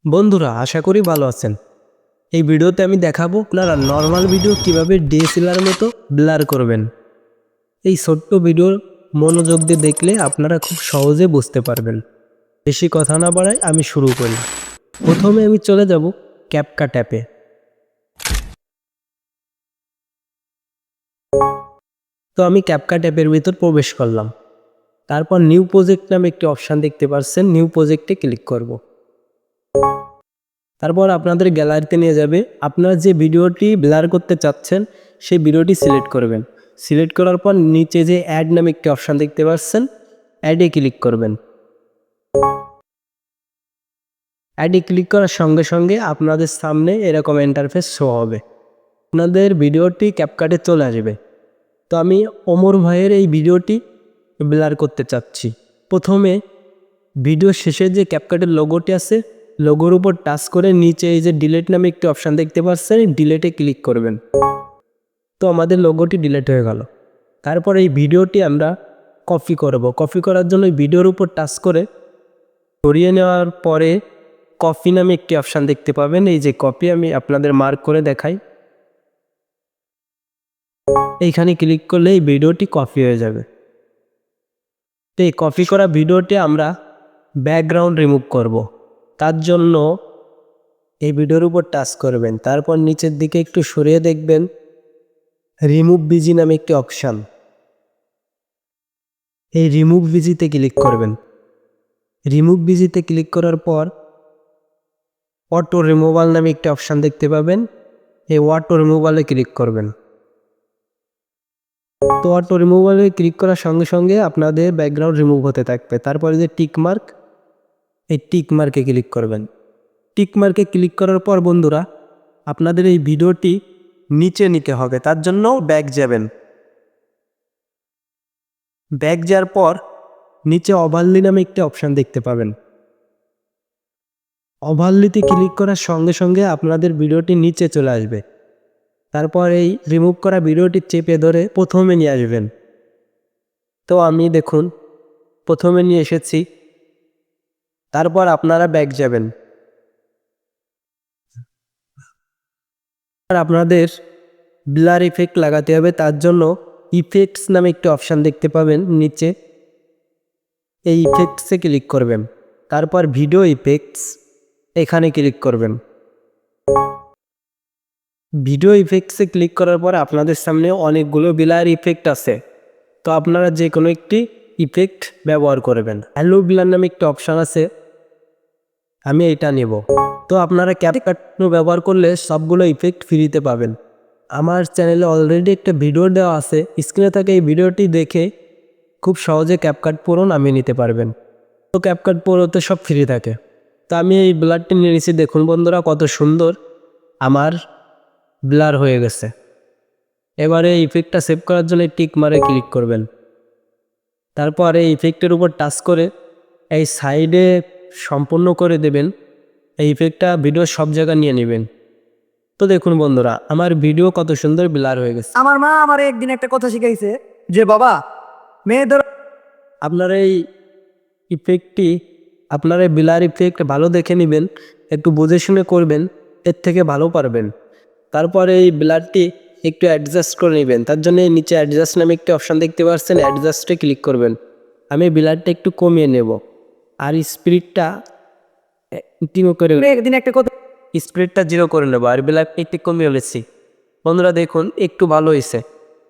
বন্ধুরা আশা করি ভালো আছেন। এই ভিডিওতে আমি দেখাবো আপনারা নর্মাল ভিডিও কিভাবে ডিএসএলআর মতো ব্লার করবেন। এই ছোট্ট ভিডিও মনোযোগ দিয়ে দেখলে আপনারা খুব সহজে বুঝতে পারবেন। বেশি কথা না বাড়ায় আমি শুরু করি। প্রথমে আমি চলে যাব ক্যাপকাট অ্যাপে। তো আমি ক্যাপকাট অ্যাপের ভিতর প্রবেশ করলাম। তারপর নিউ প্রজেক্ট নামে একটি অপশান দেখতে পাচ্ছেন, নিউ প্রজেক্টে ক্লিক করব। তারপর আপনাদের গ্যালারিতে নিয়ে যাবে। আপনারা যে ভিডিওটি ব্লার করতে চাচ্ছেন সেই ভিডিওটি সিলেক্ট করবেন। সিলেক্ট করার পর নিচে যে অ্যাড নামে একটি অপশান দেখতে পাচ্ছেন, অ্যাডে ক্লিক করবেন। অ্যাডে ক্লিক করার সঙ্গে সঙ্গে আপনাদের সামনে এরকম ইন্টারফেস শো হবে। আপনাদের ভিডিওটি ক্যাপকাটে চলে আসবে। তো আমি ওমর ভাইয়ের এই ভিডিওটি ব্লার করতে চাচ্ছি। প্রথমে ভিডিও শেষে যে ক্যাপকাটের লোগোটি আছে, লোগোর উপর টাচ করে নিচে এই যে ডিলিট নামে একটি অপশান দেখতে পাচ্ছেন, ডিলিটে ক্লিক করবেন। তো আমাদের লোগোটি ডিলিট হয়ে গেল। তারপর এই ভিডিওটি আমরা কপি করব। কপি করার জন্য ভিডিওর উপর টাচ করে সরিয়ে নেওয়ার পরে কপি নামে একটি অপশান দেখতে পাবেন। এই যে কপি, আমি আপনাদের মার্ক করে দেখাই। এইখানে ক্লিক করলে এই ভিডিওটি কপি হয়ে যাবে। তো এই কপি করা ভিডিওটি আমরা ব্যাকগ্রাউন্ড রিমুভ করব। তার জন্য এই ভিডিওর উপর টাচ করবেন। তারপর নিচের দিকে একটু সরিয়ে দেখবেন রিমুভ বিজি নামে একটি অপশান। এই রিমুভ বিজিতে ক্লিক করবেন। রিমুভ বিজিতে ক্লিক করার পর অটো রিমুভাল নামে একটি অপশান দেখতে পাবেন। এই অটো রিমুভালে ক্লিক করবেন। তো অটো রিমুভালে ক্লিক করার সঙ্গে সঙ্গে আপনাদের ব্যাকগ্রাউন্ড রিমুভ হতে থাকবে। তারপরে যে টিক মার্ক, এই টিক মার্কে ক্লিক করবেন। টিক মার্কে ক্লিক করার পর বন্ধুরা আপনাদের এই ভিডিওটি নিচে নিতে হবে। তার জন্য ব্যাক যাবেন। ব্যাক যাওয়ার পর নিচে ওভারলি নামে একটি অপশান দেখতে পাবেন। ওভারলিতে ক্লিক করার সঙ্গে সঙ্গে আপনাদের ভিডিওটি নিচে চলে আসবে। তারপর এই রিমুভ করা ভিডিওটি চেপে ধরে প্রথমে নিয়ে আসবেন। তো আমি দেখুন প্রথমে নিয়ে এসেছি। তারপর আপনারা ব্যাক যাবেন। আর আপনাদের ব্লার ইফেক্ট লাগাতে হবে। তার জন্য ইফেক্টস নামে একটি অপশান দেখতে পাবেন নিচে, এই ইফেক্টসে ক্লিক করবেন। তারপর ভিডিও ইফেক্টস, এখানে ক্লিক করবেন। ভিডিও ইফেক্টসে ক্লিক করার পর আপনাদের সামনে অনেকগুলো ব্লার ইফেক্ট আছে। তো আপনারা যে কোনো একটি ইফেক্ট ব্যবহার করবেন। হ্যালো ব্লার নামে একটি অপশান আছে, আমি এটা নেব। তো আপনারা ক্যাপকাট ব্যবহার করলে সবগুলো ইফেক্ট ফ্রিতে পাবেন। আমার চ্যানেলে অলরেডি একটা ভিডিও দেওয়া আছে, স্ক্রিনে থাকে এই ভিডিওটি দেখে খুব সহজে ক্যাপকাট প্রো নামিয়ে নিতে পারবেন। তো ক্যাপকাট প্রোতে সব ফ্রি থাকে। তো আমি এই ব্লারটি নিয়ে নিয়েছি। দেখুন বন্ধুরা কত সুন্দর আমার ব্লার হয়ে গেছে। এবারে এই ইফেক্টটা সেভ করার জন্য টিক মারে ক্লিক করবেন। তারপর এই ইফেক্টের উপর টাচ করে এই সাইডে সম্পূর্ণ করে দেবেন। এই ইফেক্টটা ভিডিও সব জায়গায় নিয়ে নেবেন। তো দেখুন বন্ধুরা আমার ভিডিও কত সুন্দর ব্লার হয়ে গেছে। আমার মা আমার একদিন একটা কথা শিখাইছে যে বাবা মেয়েদের আপনার এই ইফেক্টটি, আপনার এই ব্লার ইফেক্ট ভালো দেখে নেবেন, একটু বুঝে শুনে করবেন, এর থেকে ভালো পারবেন। তারপরে এই ব্লারটি একটু অ্যাডজাস্ট করে নেবেন। তার জন্য এই নিচে অ্যাডজাস্ট নামে একটি অপশান দেখতে পাচ্ছেন, অ্যাডজাস্টে ক্লিক করবেন। আমি ব্লারটা একটু কমিয়ে নেব আর স্পিডটা 0 করে, একদিন একটা কথা স্পিডটা 0 করে নেবো আর ব্লারটা একটু কমিয়ে ফেলেছি। বন্ধুরা দেখুন একটু ভালো হয়েছে।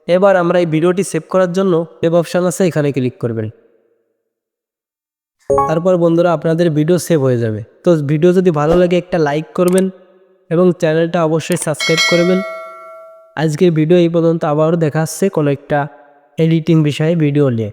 এবার আমরা এই ভিডিওটি সেভ করার জন্য সেভ অপশান আছে, এখানে ক্লিক করবেন। তারপর বন্ধুরা আপনাদের ভিডিও সেভ হয়ে যাবে। তো ভিডিও যদি ভালো লাগে একটা লাইক করবেন এবং চ্যানেলটা অবশ্যই সাবস্ক্রাইব করবেন। আজকের ভিডিও এই পর্যন্ত, আবারও দেখা আসছে কোনো একটা এডিটিং বিষয়ে ভিডিও নিয়ে।